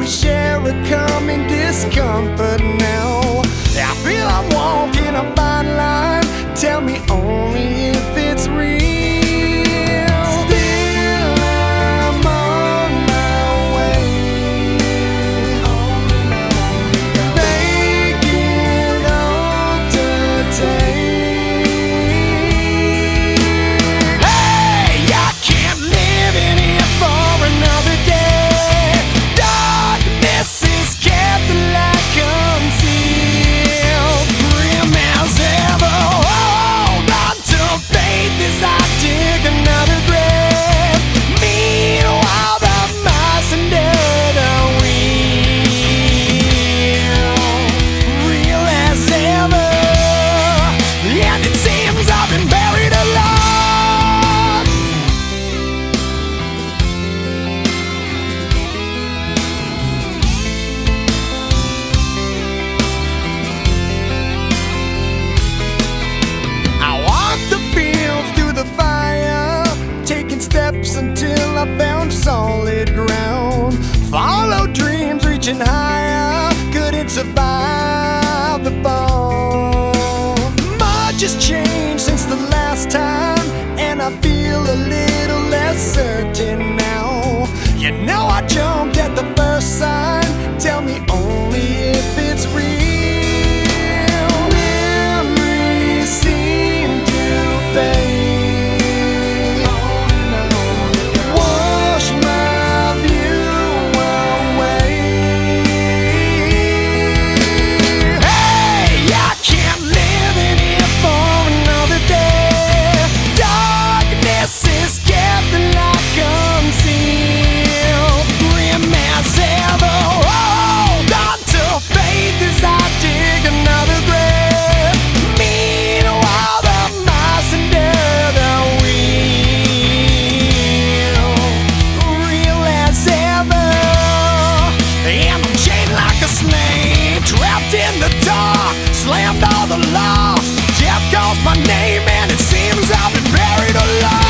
we share a common discomfort now. I feel I'm walking a fine line. Tell me only if it's real. Still I'm on my way, make it all to take. Hey, I can't live in here for another day. Darkness is kept the light concealed. Grim as ever, hold on to faith as I dig another grave. Meanwhile, the mice under the wheel, real as ever, and it seems I've been buried alive. I walked the fields through the fire, taking steps until I found solid ground. Followed dreams reaching higher, couldn't survive the fall. Much has changed since the last time, and I feel a little less certain now. You know I jumped at the first sign. Tell me only if it's real. Memories seem to fade, wash my view away. Hey, I can't live in here for another day. Darkness is kept the light concealed. Grim as ever, hold on to faith as I dig another grave. Meanwhile, the mice under the wheel, real as ever, and I'm chained like a slave, trapped in the dark, slammed all the locks. Death calls my name, and it seems I've been buried alive.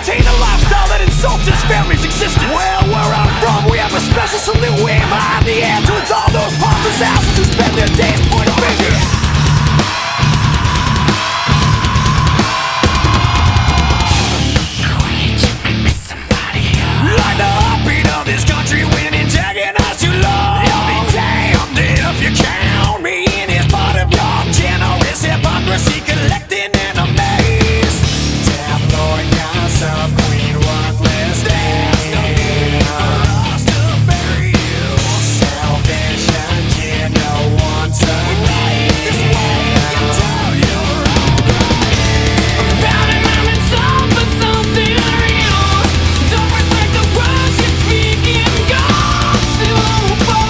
maintain a lifestyle that insults his family's existence. Well, where I'm from, we have a special salute we aim high in the air towards all those pompous asses who spend their days pointing fingers. Like the heartbeat of this country when antagonized too long. I'll be damned if you count me in as part of your generous hypocrisy collecting enemies. Tabloid gossip, queen worthless days. No need for us to bury you. Selfish and kid, no one to blame. This way you tell you're alright. I'm found and I'm in some for something real. Don't respect the words you're speaking, God too far.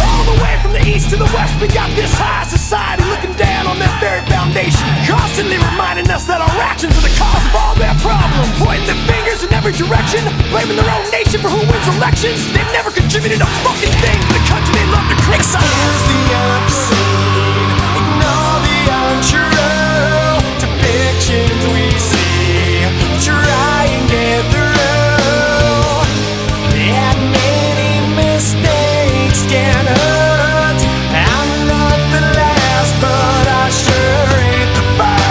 All the way from the east to the west, we got this high society looking down on that very foundation, constantly reminding us that our actions are the cause of all their problems. Pointing their fingers in every direction, blaming their own nation for who wins elections. They've never contributed a fucking thing to the country they love to criticize. Excuse the obscene, ignore the untrue depictions we see. Try and get through. Admitting mistakes can hurt. I'm not the last, but I sure ain't the first.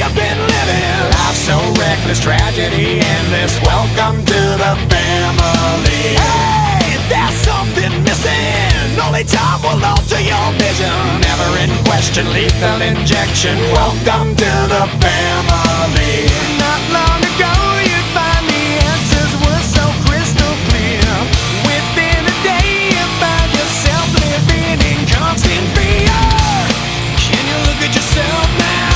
you've been living. Life so reckless, tragedy endless. Welcome to the family. Hey, there's something missing. Only time will alter your vision. Never in question, lethal injection. Welcome to the family. Not long ago you'd find the answers were so crystal clear. Within a day you find yourself living in constant fear. Can you look at yourself now?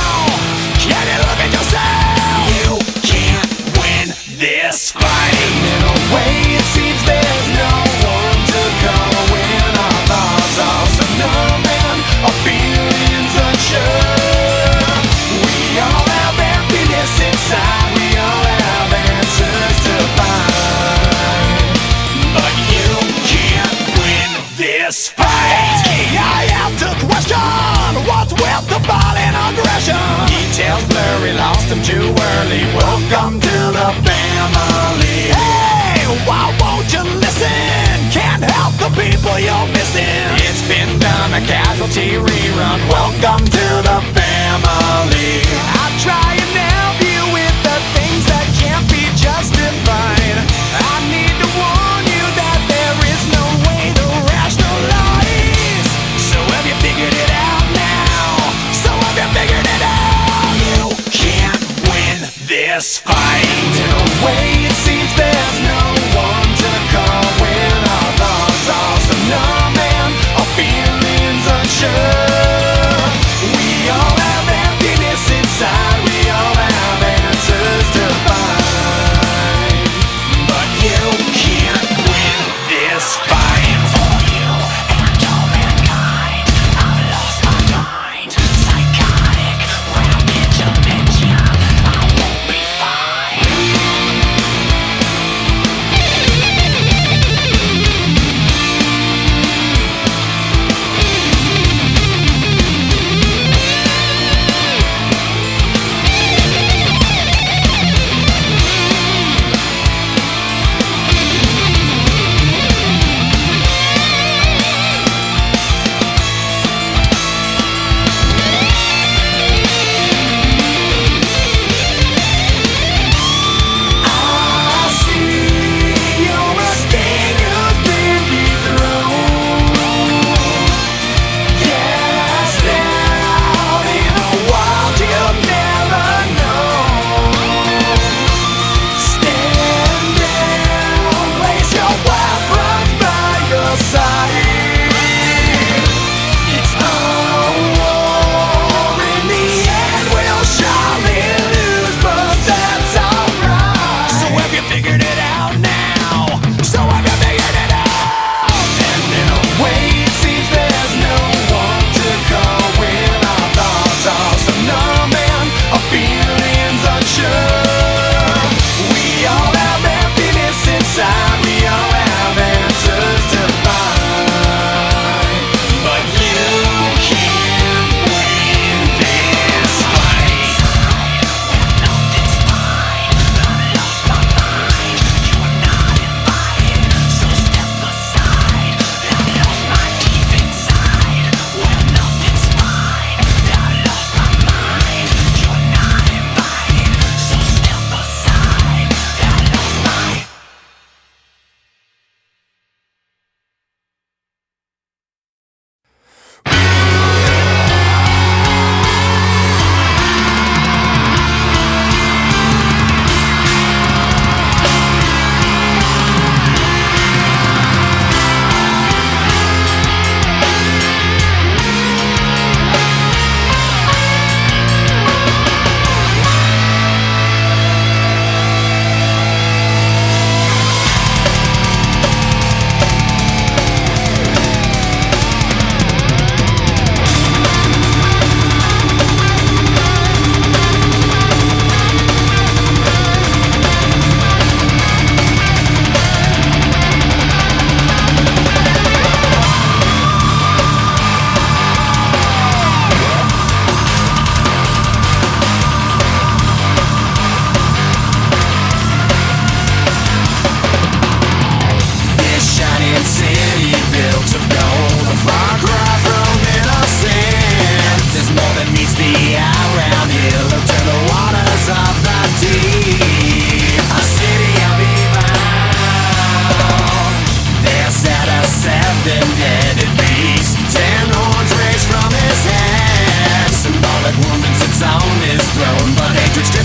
Can you look at yourself? You can't win this fight. In a way it seems there's no one to call when our thoughts are so numb and our feelings unsure. We all have emptiness inside, we all have answers to find, but you can't win this fight. I have to question what's with the violent aggression. Details blurry, lost them too early. Welcome to the family. Hey, why won't you listen? Can't help the people you're missing. It's been done, a casualty rerun. Welcome to the family. I try and help you with the things that can't be justified. I need to warn you that there is no way to rationalize. So have you figured it out now? So have you figured it out? You can't win this fight. In a way it seems there's no one to call when our thoughts are so numb and our feelings unsure. We all have emptiness inside, we all have answers to find, but you can't win this fight. For you and all mankind, I've lost my mind. Psychotic, rapid dementia, I won't be fine.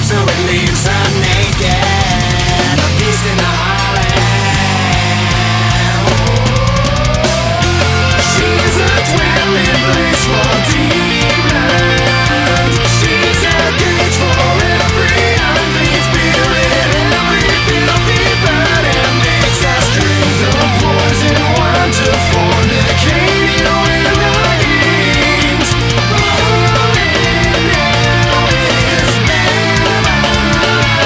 so it leaves her naked, a beast in the heartland. She's a dwelling place for demons. She's a cage for every unclean spirit, every filthy bird, and makes us drink the poison wine to fornicate with her kings. Falling down is Babylon.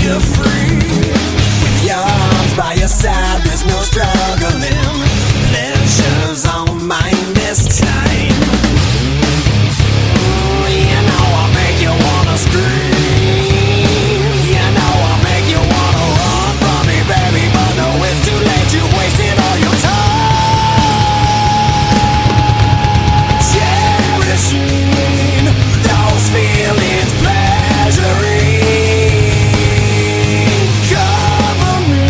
you free. With your arms by your side, there's no struggling. Pleasure's on mine this time. You know I make you wanna scream. You know I make you wanna run from me, baby, but no, it's too late. You wasted all your time cherishing those feelings, pleasuring. Cover me,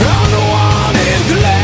unwanted glare.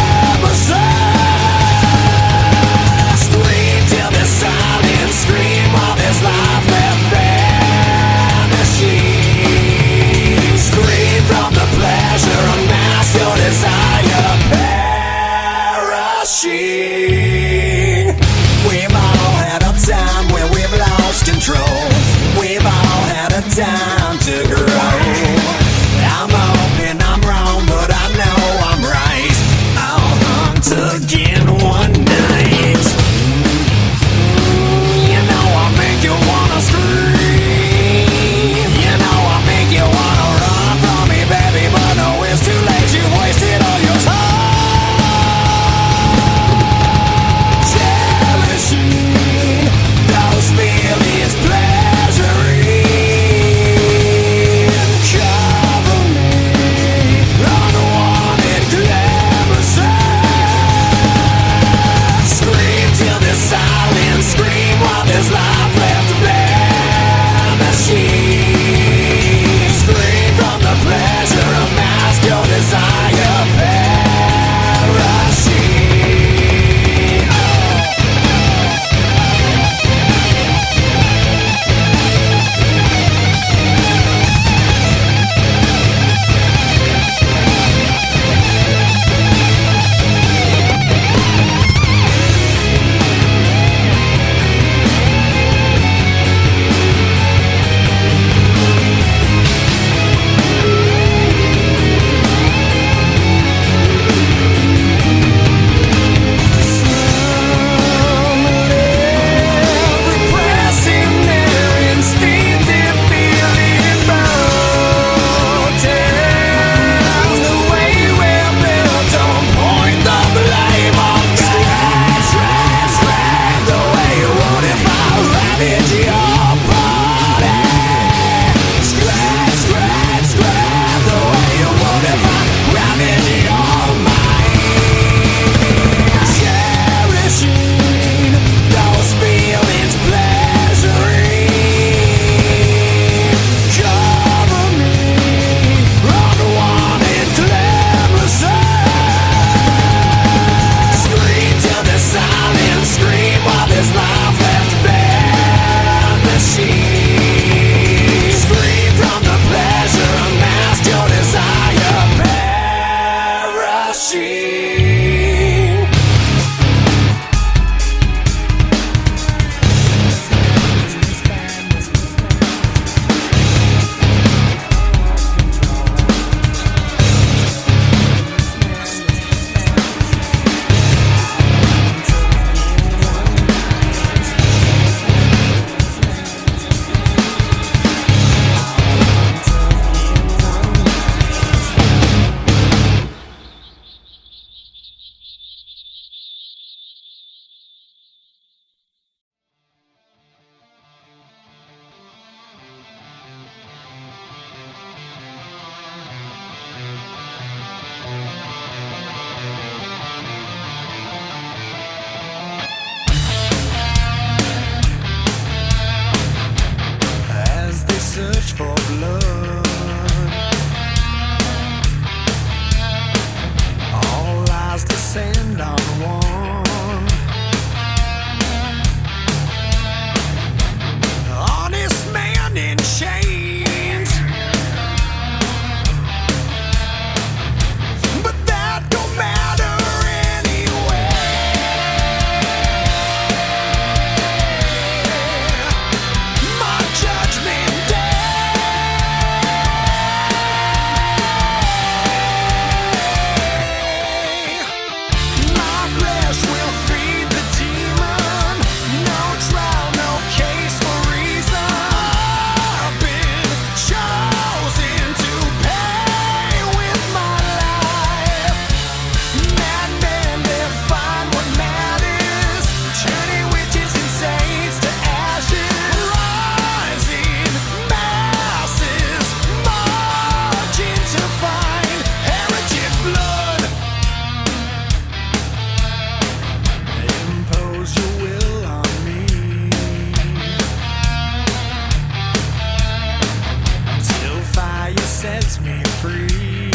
sets me free.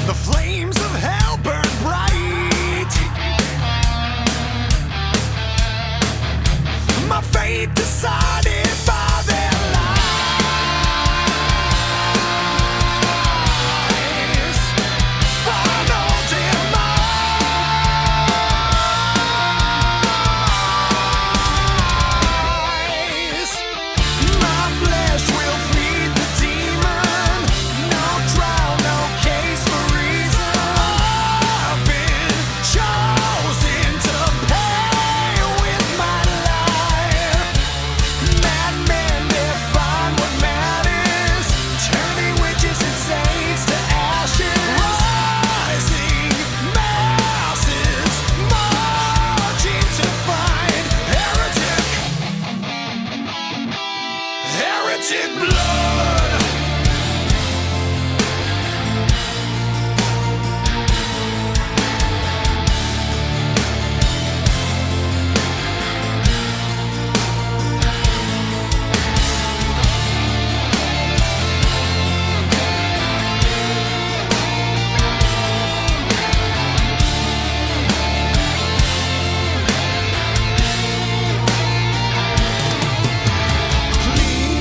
The flames of hell burn bright. My fate decided by their lies. Final demise. My flesh will feed the demon. No trial, no case for reason. I've been chosen to pay with my life. Madmen define what matters, turning witches and saints to ashes. Rising masses marching to find heretic blood. Please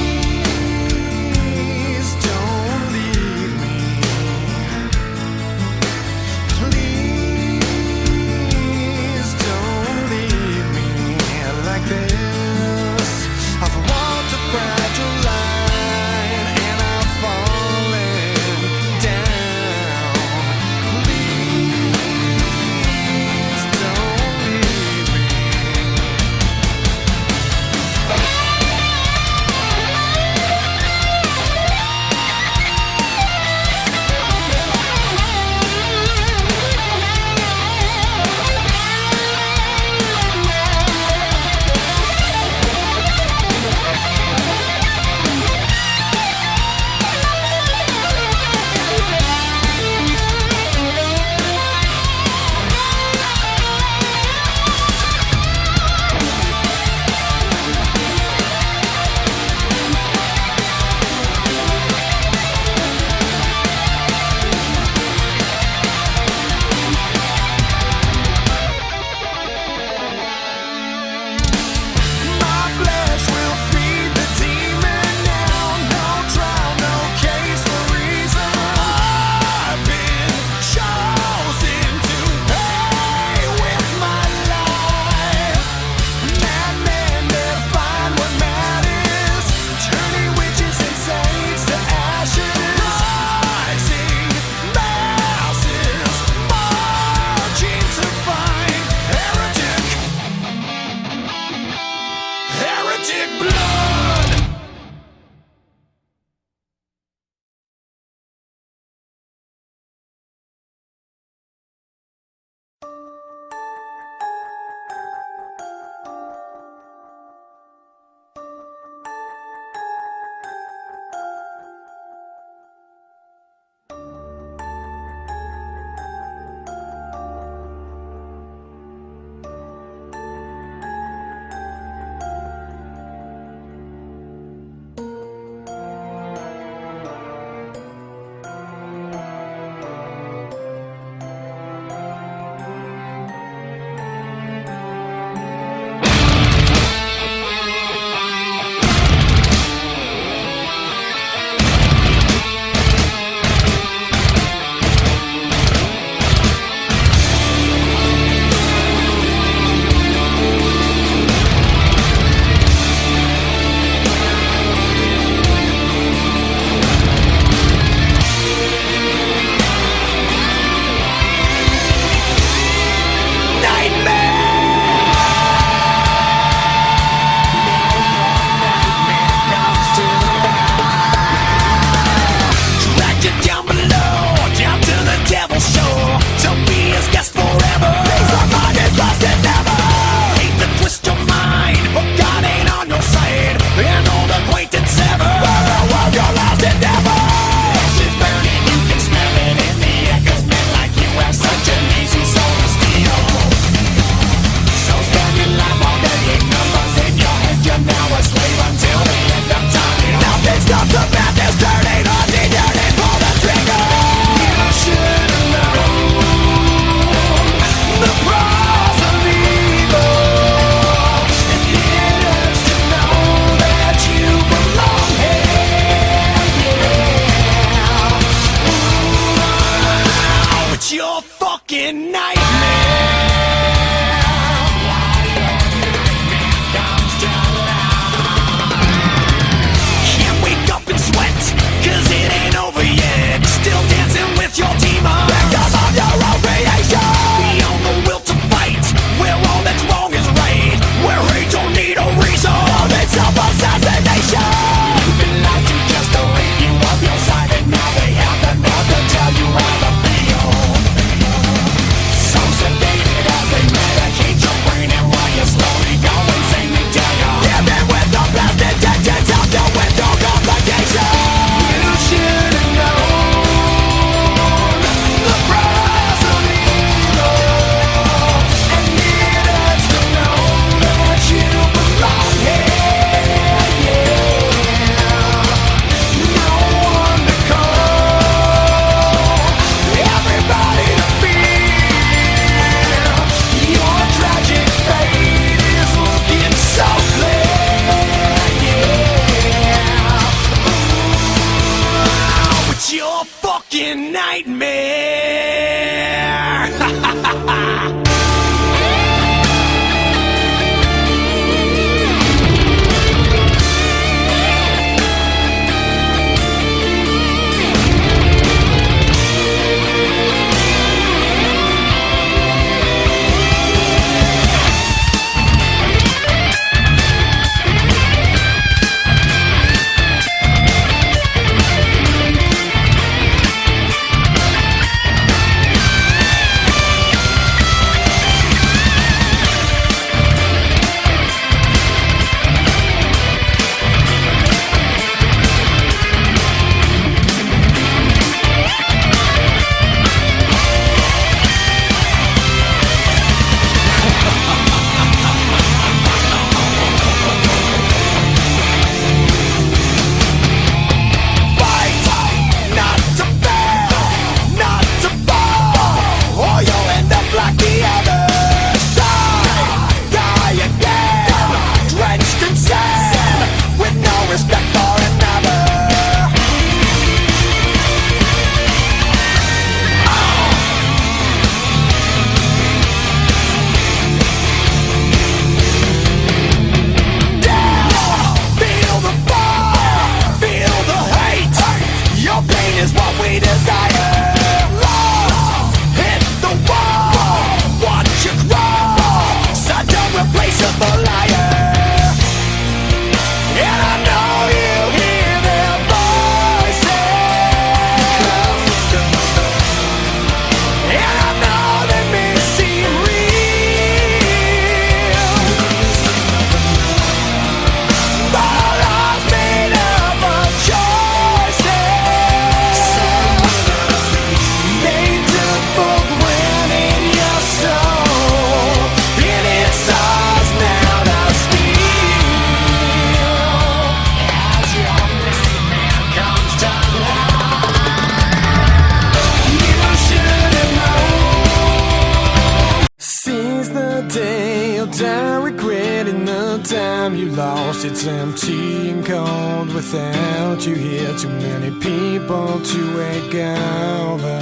house, it's empty and cold without you here. Too many people to wake over.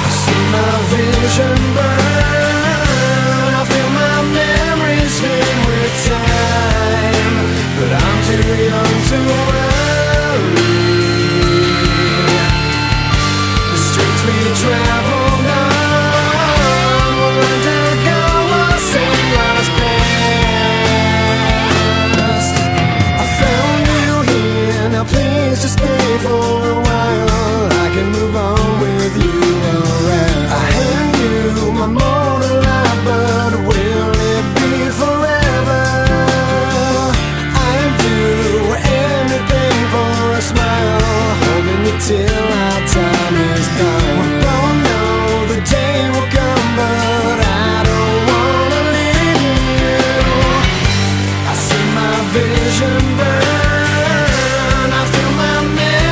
I see my vision burn, I feel my memories fade with time, but I'm too young to worry. The streets we traveled on will undergo a same lost past. I found you here, now please just stay for a while. I can move on with you around. I hand you my mortal life, but will it be forever? I'd do anything for a smile, holding you till our time is done. We both know the day will come, but I don't wanna leave you. I see my vision burn, I feel my memories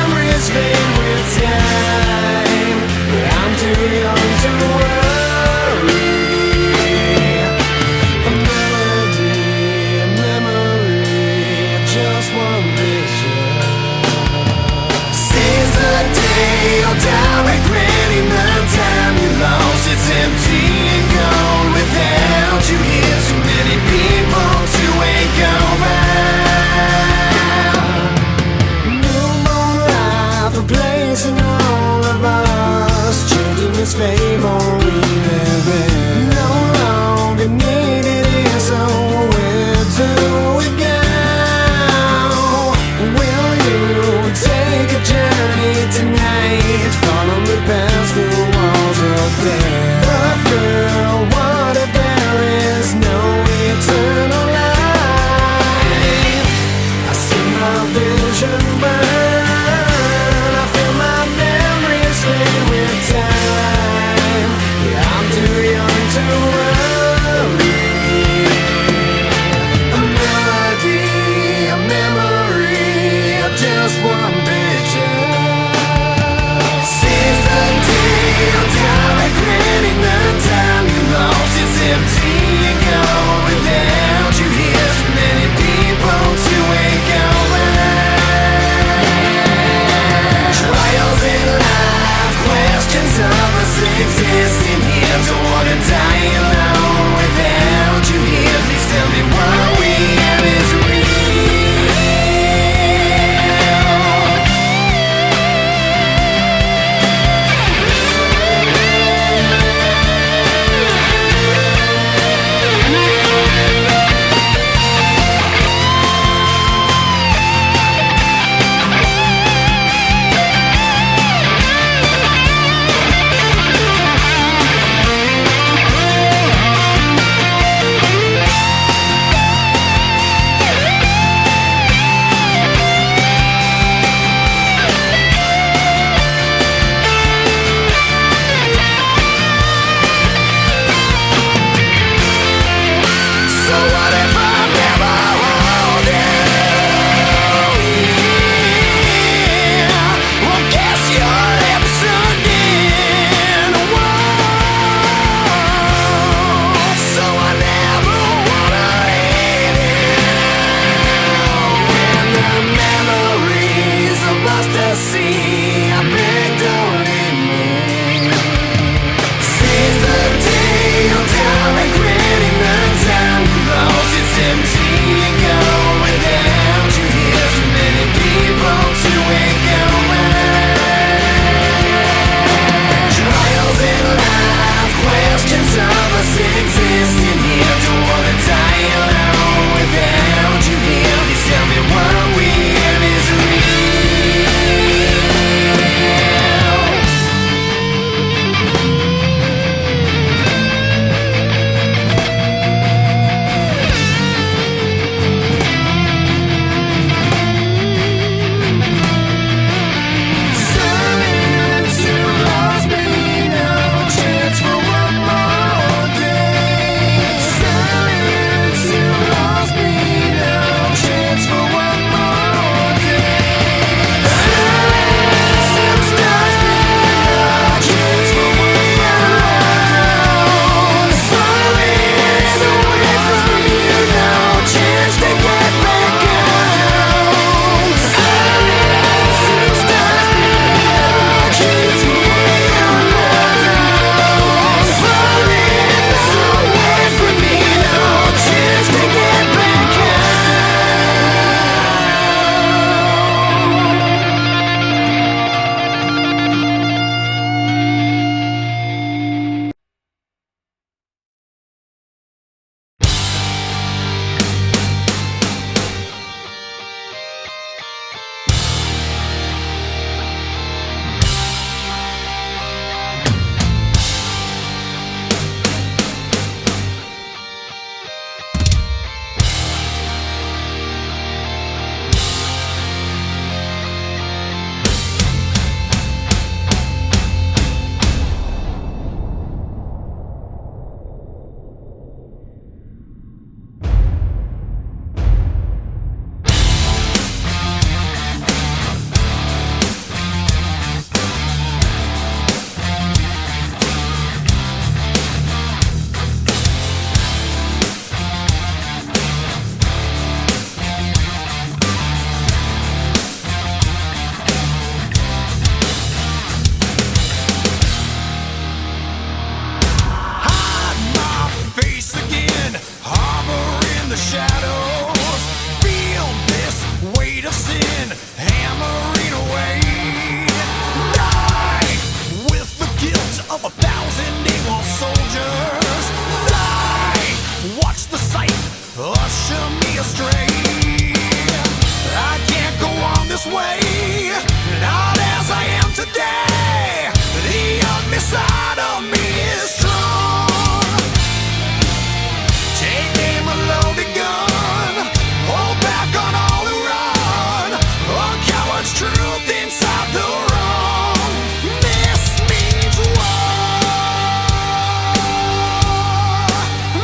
astray. I can't go on this way, not as I am today. The ugly side of me is strong. Take aim a loaded gun, hold back on all who run. A coward's truth inside the wrong. This means war.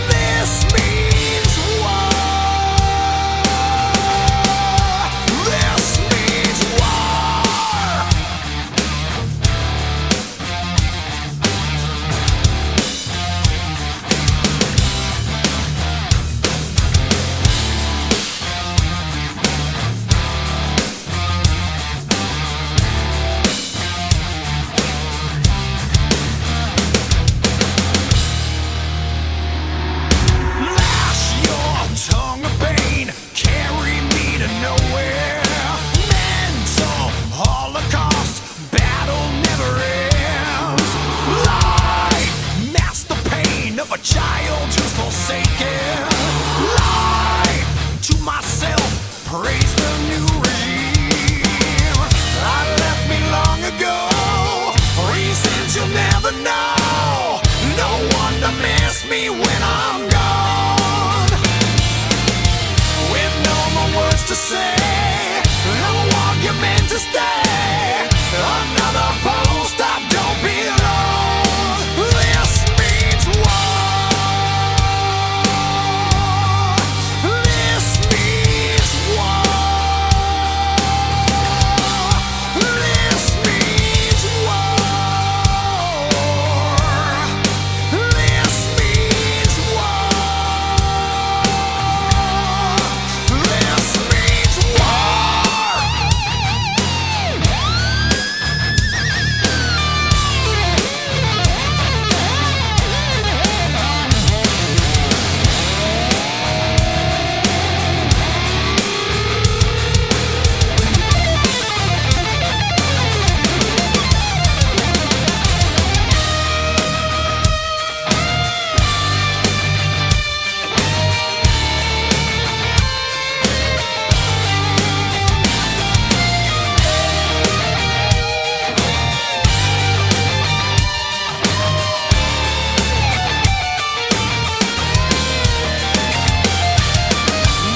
This means war. This means war. Lash your tongue of pain, carry me to nowhere. Mental holocaust, battle never ends. Lie, mask the pain of a child who's forsaken. Lie to myself, praise the new regime. I left me long ago, reasons you'll never know. No one to miss me when I'm gone. With no more words to say, no argument to stay. Another post I don't belong. This means war. This means war. This means war. This means war. This means war.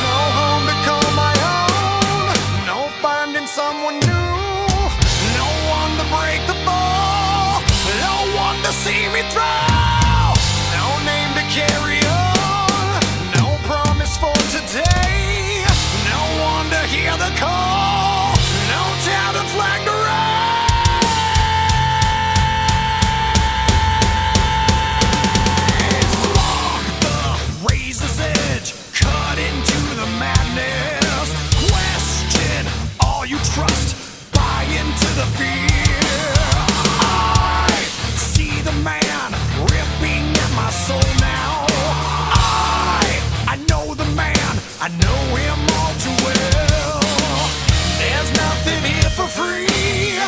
No home to call my own, no finding someone new, no one to break the ball, no one to see me through, no name to carry on, no promise for today, no one to hear the call, no tattered flag to raise. Walk the razor's edge, cut into the madness. Question all you trust, buy into the fear. I see the man ripping at my soul now. I know the man, I know him all too well. There's nothing here for free,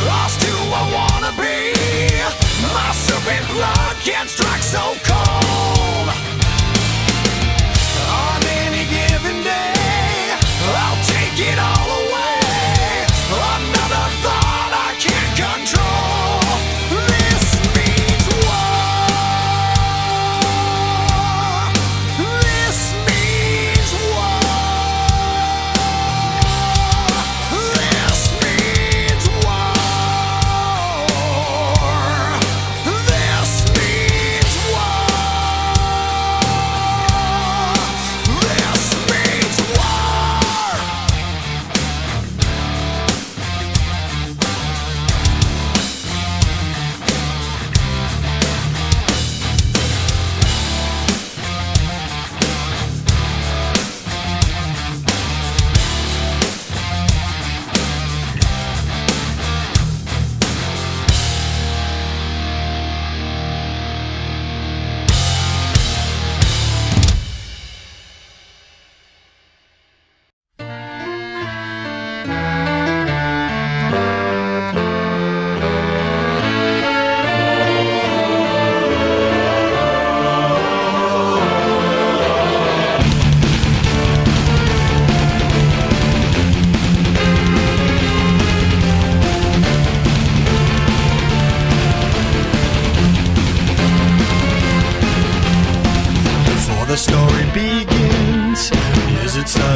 lost who I wanna be. My serpent blood can't strike so cold. On any given day, I'll take it all away. Another thought I can't control. This means war. This means war. This means war. This means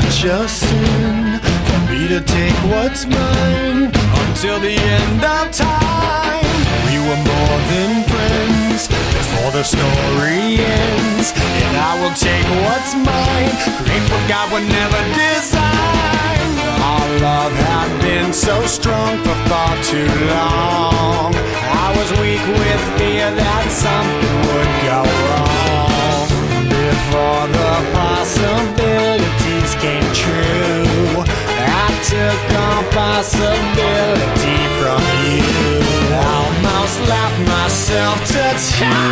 such a sin for me to take what's mine until the end of time. We were more than friends before the story ends, and I will take what's mine, create what God would never design. Our love had been so strong for far too long. I was weak with fear that something would go wrong before the possibilities came true. I took on possibility from you. Almost laughed myself to tears,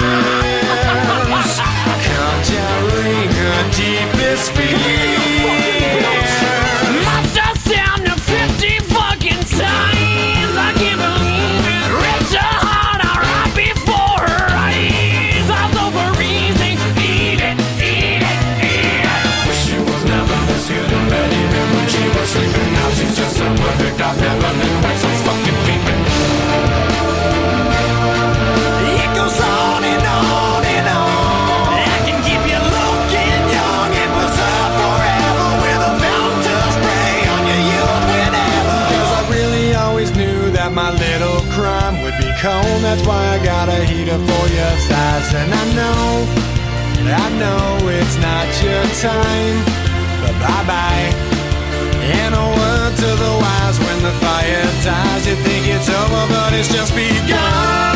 conjuring her deepest fears. Must have sounded 50 fucking times. I can't believe it. Ripped her heart out right before her eyes. I thought for reason, eat it, eat it, eat it. Wish she was never this good in bed even when she was sleeping. Now she's just so perfect, I've never been quite so fucking peeping. It goes on and on and on. I can keep you looking young and preserve forever with a fountain to spray on your youth whenever. 'Cause I really always knew that my little crime would be cold. That's why I got a heater for your thighs. And I know it's not your time, but bye-bye. And a word to the wise, when the fire dies, you think it's over, but it's just begun.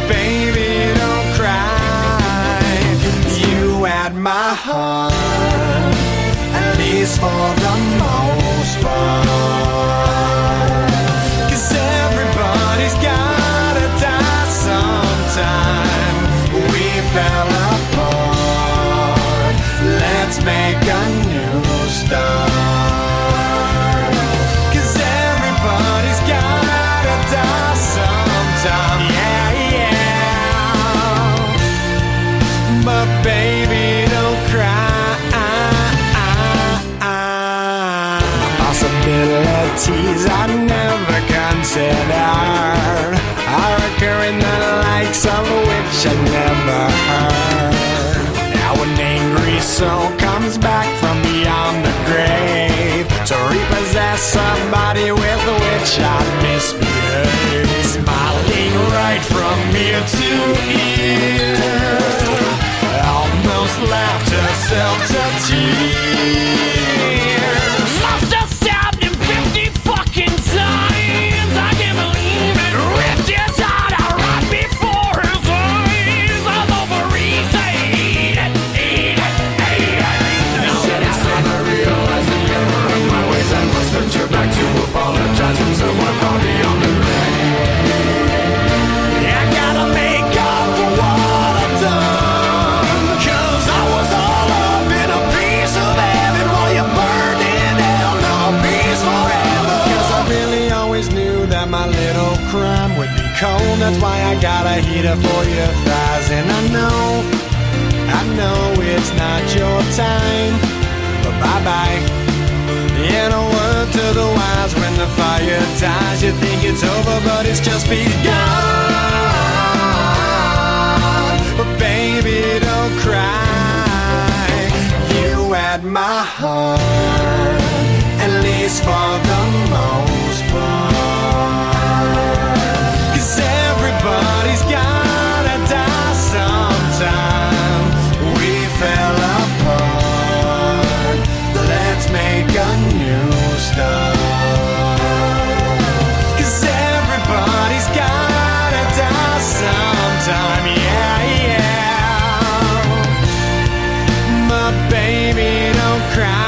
Baby, don't cry. You had my heart, at least for the most part. 'Cause everybody's gotta die sometime. We fell apart. Let's make a new start. 'Cause everybody's gotta die sometime. Yeah, yeah. But baby, don't cry. Possibilities I never considered are occurring, the likes of which I never heard. Now an angry soul comes back from beyond the grave to repossess somebody with which I misbehaved. Smiling right from ear to ear, almost laughed herself to tears. Must have stabbed him 50 fucking times. I can't believe it. Ripped his heart out right before his eyes. I thought for reason, eat it, eat it, eat it. I realize the error of my ways. I must venture back to apologize from someone far beyond the grave. I gotta make up for what I've done, 'cause I was all up in a piece of heaven while you burned in hell. No peace forever. 'Cause I really always knew that my little crime would be cold. That's why I got a heater for your thighs. And I know it's not your time, but bye-bye. And a word to the wise, when the fire dies, you think it's over, but it's just begun. But baby, don't cry. You had my heart, at least for the most part. 'Cause everybody's gotta die sometime. We fell apart. Let's make a new start. 'Cause everybody's gotta die sometime. Yeah, yeah. My baby, don't cry.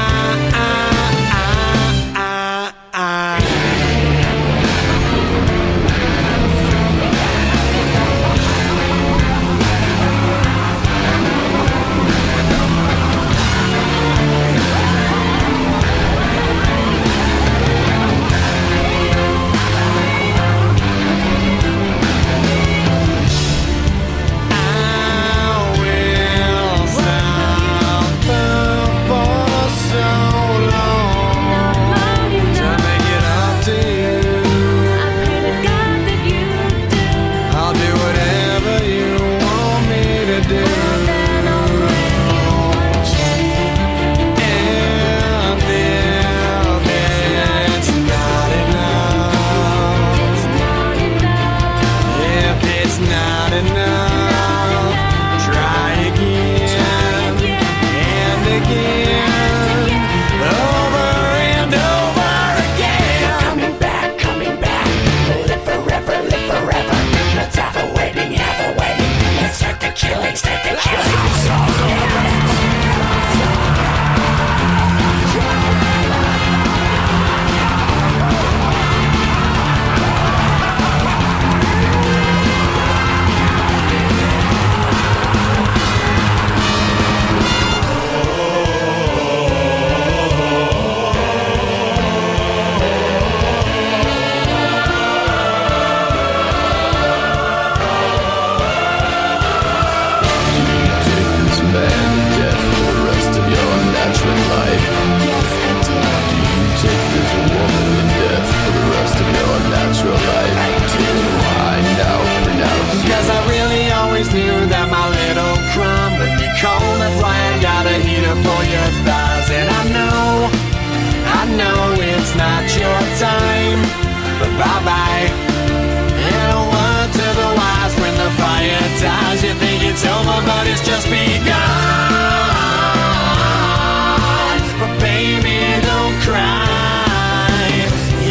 but it's just begun. But baby, don't cry.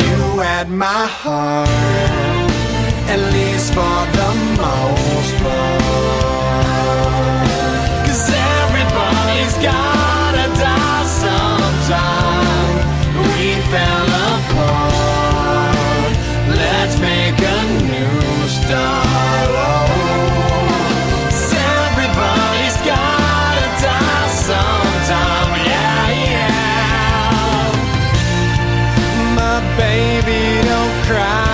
You had my heart, at least for the most part. 'Cause everybody's gotta die sometime. We fell apart. Let's make a new start. Oh. 'Cause everybody's gotta die sometime. Yeah, yeah. My baby, don't cry.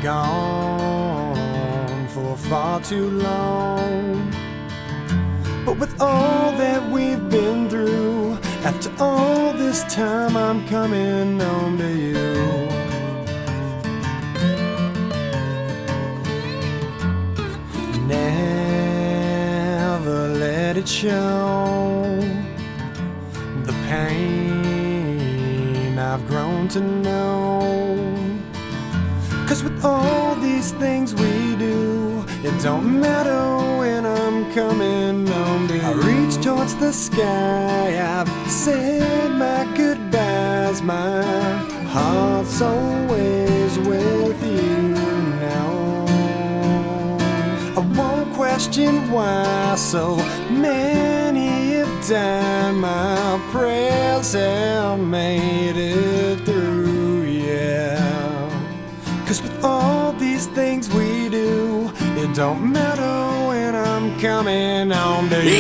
gone for far too long. But with all that we've been through, after all this time, I'm coming home to you. Never let it show the pain I've grown to know. 'Cause with all these things we do, it don't matter when I'm coming home to you. I reach towards the sky, I've said my goodbyes, my heart's always with you now. I won't question why so many have died, my prayers have made it through, yeah. 'Cause with all these things we do, it don't matter when I'm coming home to you.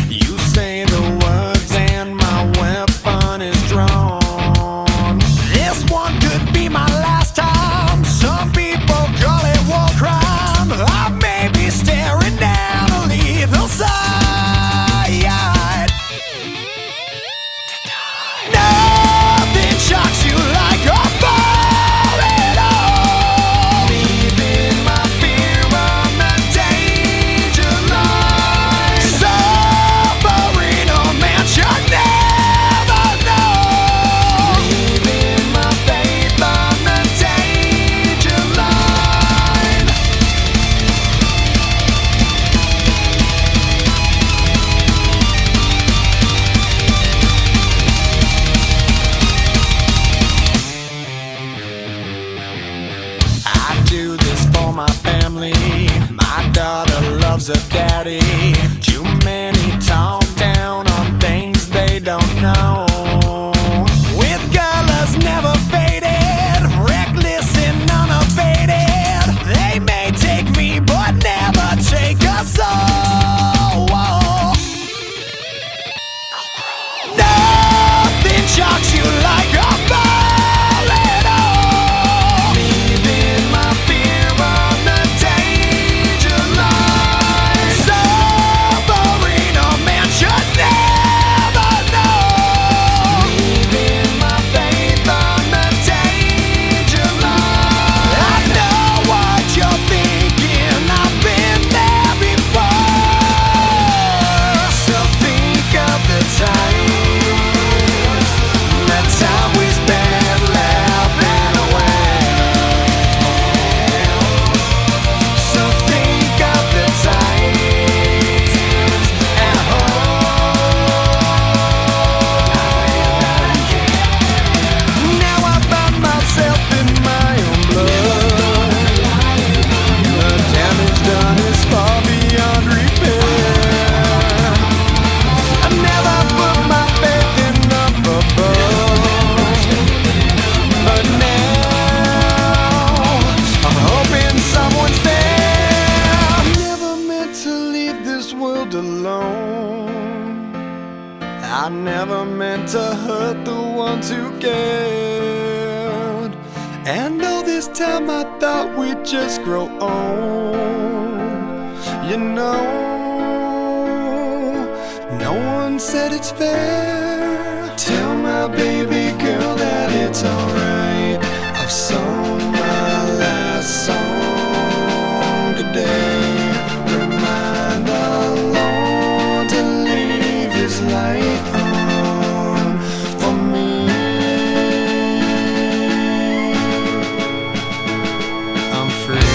You say the words and my weapon is drawn. This one could be my last time. Some people call it war crime. I may be staring down a lethal sight. don't know. With colors never faded, reckless and unabated. They may take me but never take us all. Nothing shocks you like a ball at all. Leaving my fear on the danger line. Suffering a man should never know. Leaving my faith on the danger line. I know what you're thinking, I've been there before. So think of the times, that time we spent laughing away. So think of the times at home. Now I find myself in my own blood. The damage done is far beyond repair. I never put my faith in up above, but now I'm hoping someone's there. Never meant to leave this world alone. I never meant to hurt the ones who cared. And all this time I thought we'd just grow old. You know, no one said it's fair. Tell my baby girl that it's alright. I've sung my last song today. Remind the Lord to leave His light on for me. I'm free.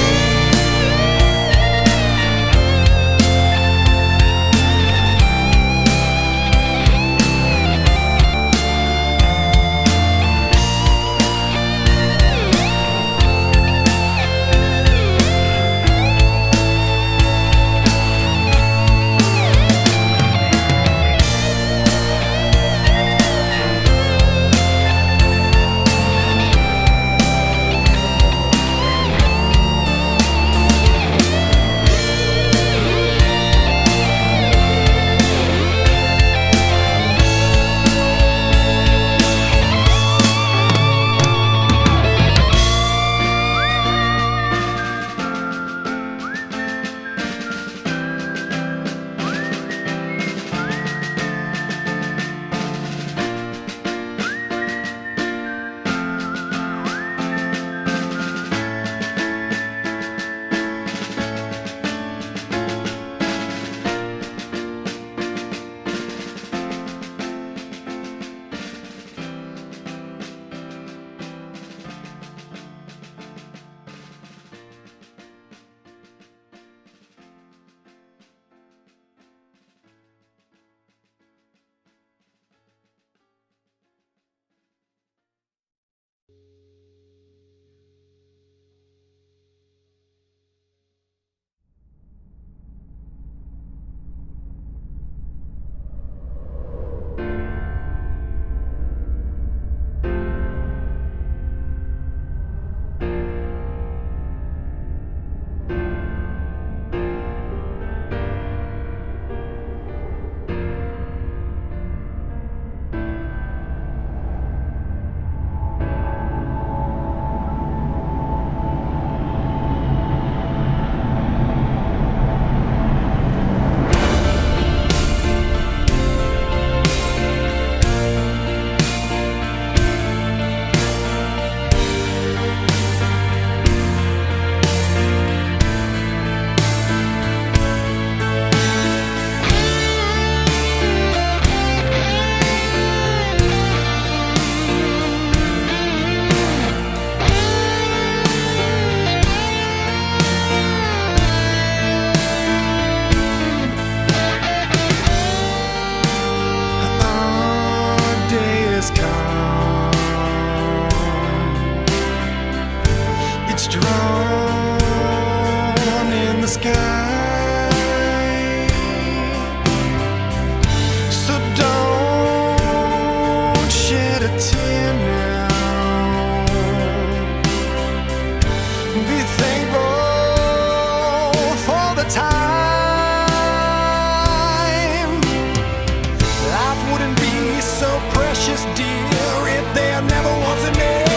wouldn't be so precious, dear, if there never was an end.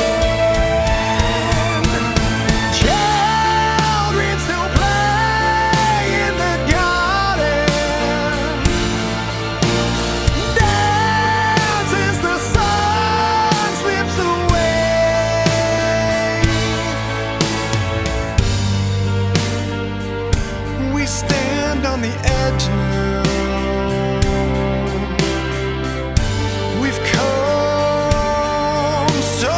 Children still play in the garden, dance as the sun slips away. We stand on the edge now. We've come so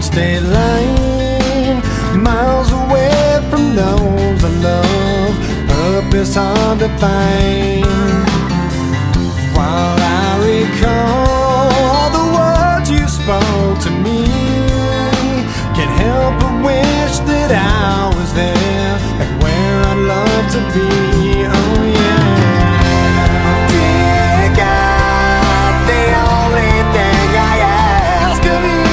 state line, miles away from those I love, purpose hard to find. While I recall all the words you spoke to me, can't help but wish that I was there, like where I'd love to be. Oh yeah. Dear God, the only thing I ask of you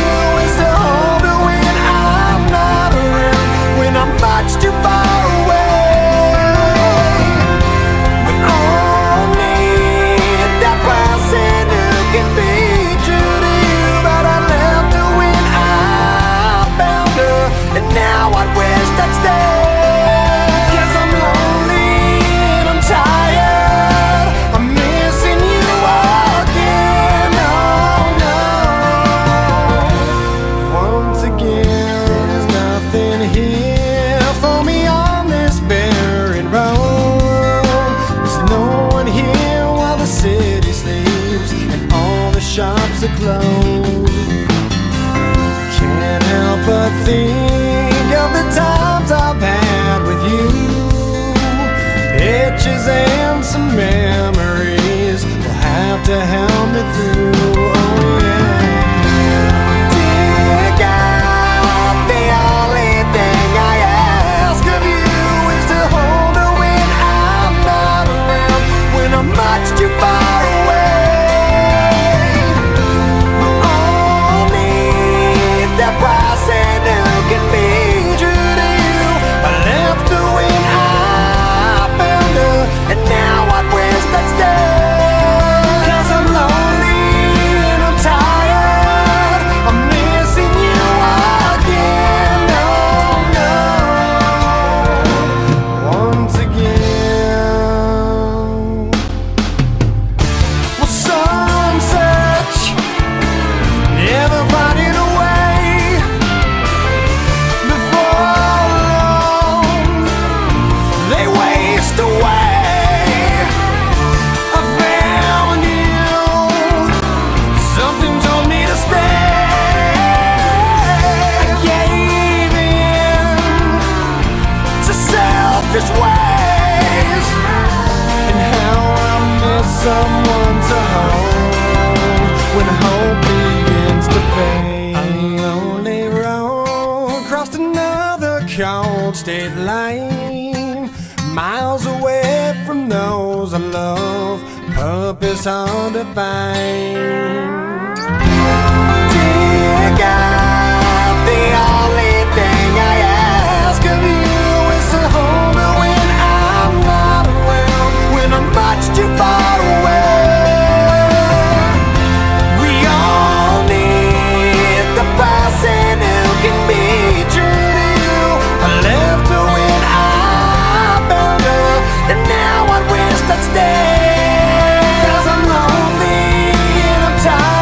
is to hold me when I'm not around, when I'm much too far away. We all need that person who can be true to you, but I left her when I found her, and now I wish I'd stay. 'Cause I'm lonely and I'm tired, I'm missing you again. Oh no. Once again, there's nothing here for me on this barren road. There's no one here while the city sleeps and all the shops are closed. Can't help but think of the times I've had with you, pictures and some memories will have to help me through. Oh yeah. Dear God, the only thing I ask of you is to hold her when I'm not around, when I'm much too far away. We all need that person who can be true to you. I left her when I found her, and now I wish I'd stay. 'Cause I'm lonely and I'm tired, I'm missing you again. No, no. Once again. Well, some search, never finding a way. Before long, they waste away. I found you, something told me to stay. I gave in to selfish ways, and how I miss someone to hold when hope begins to fade. Lonely road, crossed another cold state line, miles away from those I love, purpose hard to find. Dear God, the only thing I ask of you is to hold me when I'm not around, when I'm much too far away. We all need the person who can be true to you. I left her when I found her, and now I wish I'd stay. 'Cause I'm lonely and I'm tired.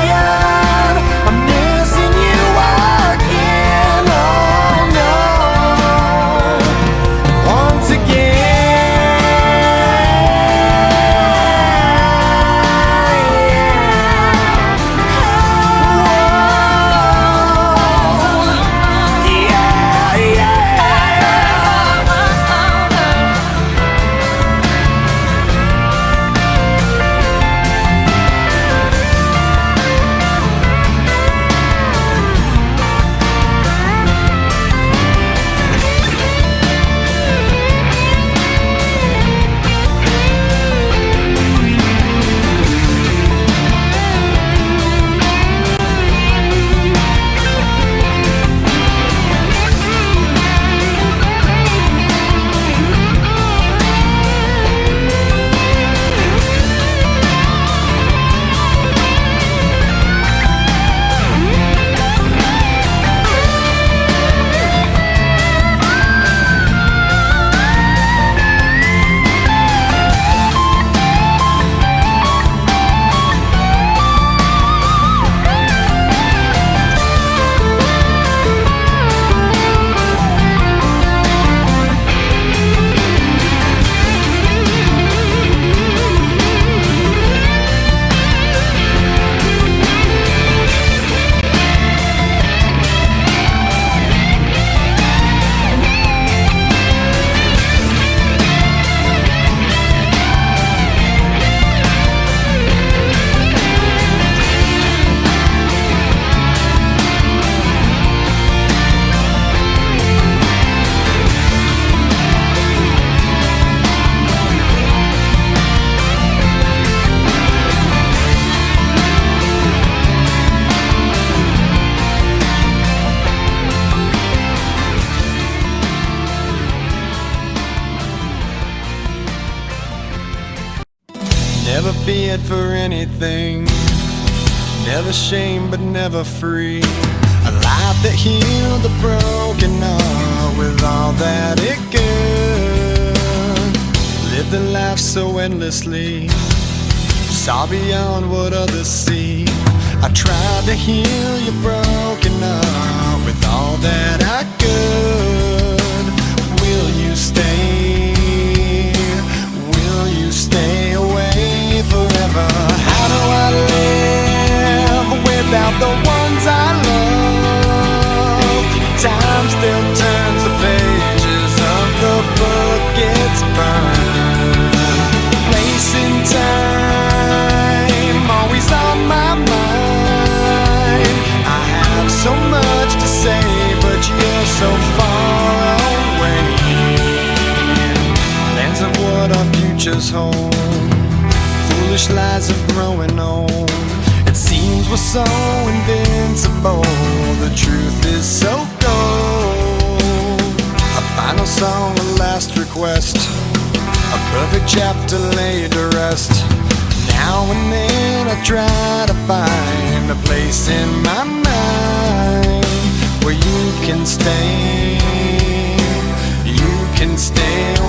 meant for anything. Never shame but never free. A life that healed the broken heart with all that it could. Lived a life so endlessly, saw beyond what others see. I tried to heal your broken heart with all that I could. Will you stay? Will you stay away forever? How do I live without the ones I love? Time still turns the pages of the book it's burned. Place in time, always on my mind. I have so much to say, but you're so far away. Lands of what our futures hold, foolish lies of growing old. It seems we're so invincible, the truth is so cold. A final song, a last request, a perfect chapter laid to rest. Now and then I try to find a place in my mind where you can stay, you can stay